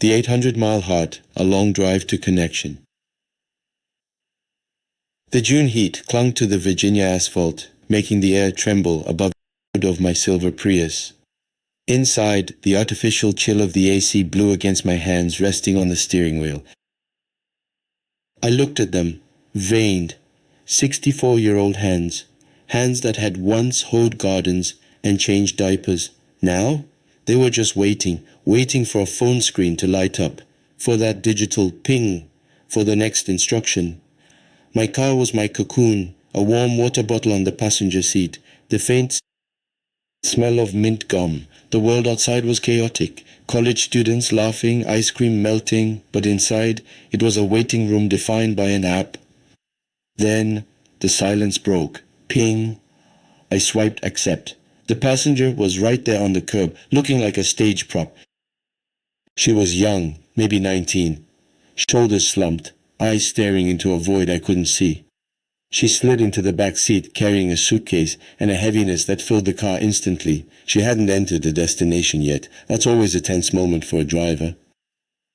The 800-mile heart, a long drive to connection. The June heat clung to the Virginia asphalt, making the air tremble above the hood of my silver Prius. Inside, the artificial chill of the AC blew against my hands resting on the steering wheel. I looked at them, veined, 64-year-old hands, hands that had once hoed gardens and changed diapers. Now, they were just waiting for a phone screen to light up, for that digital ping, for the next instruction. My car was my cocoon, a warm water bottle on the passenger seat, the faint smell of mint gum. The world outside was chaotic, college students laughing, ice cream melting, but inside it was a waiting room defined by an app. Then the silence broke. Ping. I swiped accept. The passenger was right there on the curb, looking like a stage prop. She was young, maybe 19, shoulders slumped, eyes staring into a void I couldn't see. She slid into the back seat carrying a suitcase and a heaviness that filled the car instantly. She hadn't entered the destination yet. That's always a tense moment for a driver.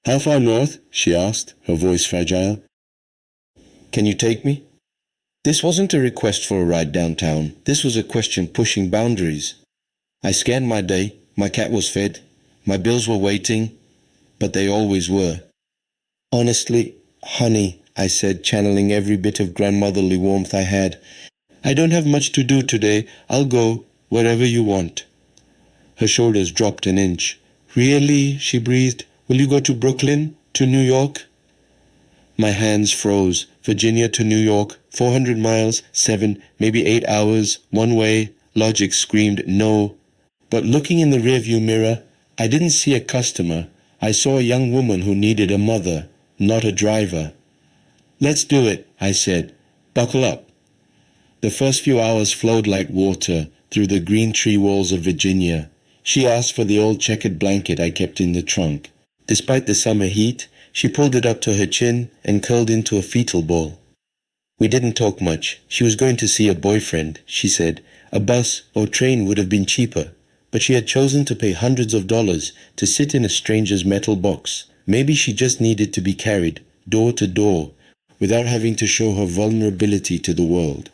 "How far north?" she asked, her voice fragile. "Can you take me?" This wasn't a request for a ride downtown. This was a question pushing boundaries. I scanned my day. My cat was fed. My bills were waiting. But they always were. "Honestly, honey," I said, channeling every bit of grandmotherly warmth I had, "I don't have much to do today. I'll go wherever you want." Her shoulders dropped an inch. "Really?" she breathed. "Will you go to Brooklyn? To New York?" My hands froze. Virginia to New York, 400 miles, 7, maybe 8 hours, one way. Logic screamed no. But looking in the rearview mirror, I didn't see a customer. I saw a young woman who needed a mother, not a driver. "Let's do it," I said. "Buckle up." The first few hours flowed like water through the green tree walls of Virginia. She asked for the old checkered blanket I kept in the trunk. Despite the summer heat, she pulled it up to her chin and curled into a fetal ball. We didn't talk much. She was going to see a boyfriend, she said. A bus or train would have been cheaper, but she had chosen to pay hundreds of dollars to sit in a stranger's metal box. Maybe she just needed to be carried, door to door, without having to show her vulnerability to the world.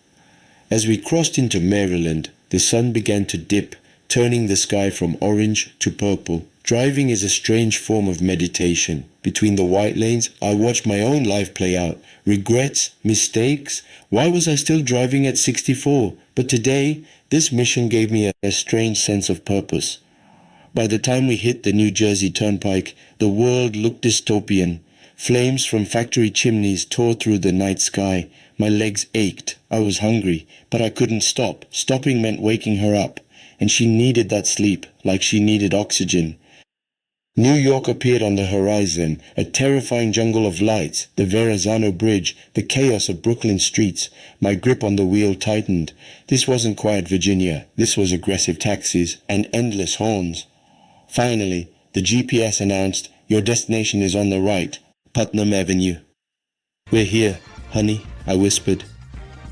As we crossed into Maryland, the sun began to dip, turning the sky from orange to purple. Driving is a strange form of meditation. Between the white lanes, I watched my own life play out. Regrets, mistakes. Why was I still driving at 64? But today, this mission gave me a strange sense of purpose. By the time we hit the New Jersey Turnpike, the world looked dystopian. Flames from factory chimneys tore through the night sky. My legs ached. I was hungry, but I couldn't stop. Stopping meant waking her up, and she needed that sleep like she needed oxygen. New York appeared on the horizon, a terrifying jungle of lights, the Verrazano Bridge, the chaos of Brooklyn streets. My grip on the wheel tightened. This wasn't quiet Virginia. This was aggressive taxis and endless horns. Finally, the GPS announced, "Your destination is on the right, Putnam Avenue." "We're here, honey," I whispered.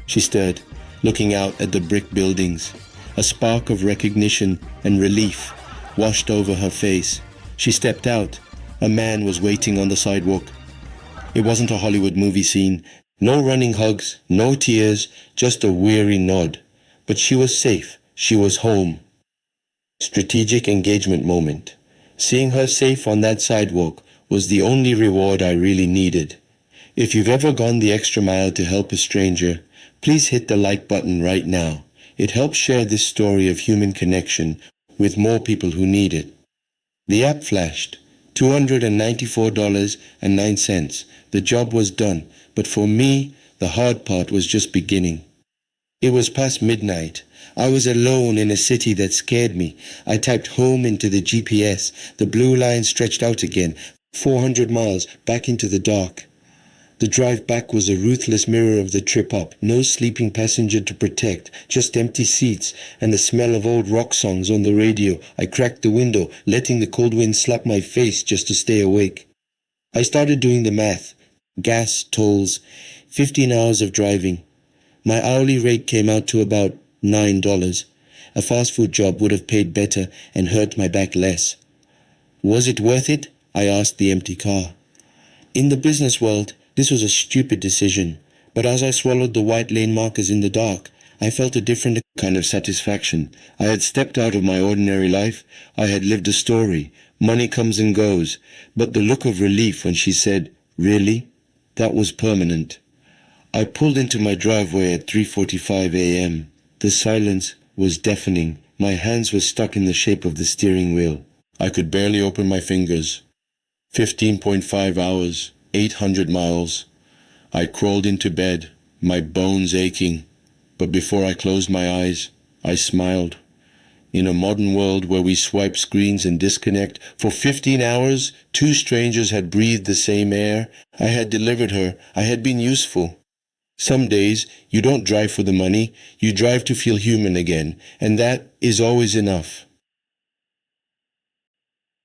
She stirred, looking out at the brick buildings. A spark of recognition and relief washed over her face. She stepped out. A man was waiting on the sidewalk. It wasn't a Hollywood movie scene. No running hugs, no tears, just a weary nod. But she was safe. She was home. Strategic engagement moment. Seeing her safe on that sidewalk was the only reward I really needed. If you've ever gone the extra mile to help a stranger, please hit the like button right now. It helps share this story of human connection with more people who need it. The app flashed, $294.09. The job was done, but for me, the hard part was just beginning. It was past midnight. I was alone in a city that scared me. I typed home into the GPS. The blue line stretched out again, 400 miles back into the dark. The drive back was a ruthless mirror of the trip up. No sleeping passenger to protect, just empty seats and the smell of old rock songs on the radio. I cracked the window, letting the cold wind slap my face just to stay awake. I started doing the math. Gas, tolls, 15 hours of driving. My hourly rate came out to about $9. A fast food job would have paid better and hurt my back less. Was it worth it? I asked the empty car. In the business world, this was a stupid decision, but as I swallowed the white lane markers in the dark, I felt a different kind of satisfaction. I had stepped out of my ordinary life. I had lived a story. Money comes and goes. But the look of relief when she said, "Really?" That was permanent. I pulled into my driveway at 3:45 a.m. The silence was deafening. My hands were stuck in the shape of the steering wheel. I could barely open my fingers. 15.5 hours, 800 miles. I crawled into bed, my bones aching. But before I closed my eyes, I smiled. In a modern world where we swipe screens and disconnect, for 15 hours, two strangers had breathed the same air. I had delivered her. I had been useful. Some days, you don't drive for the money, you drive to feel human again, and that is always enough.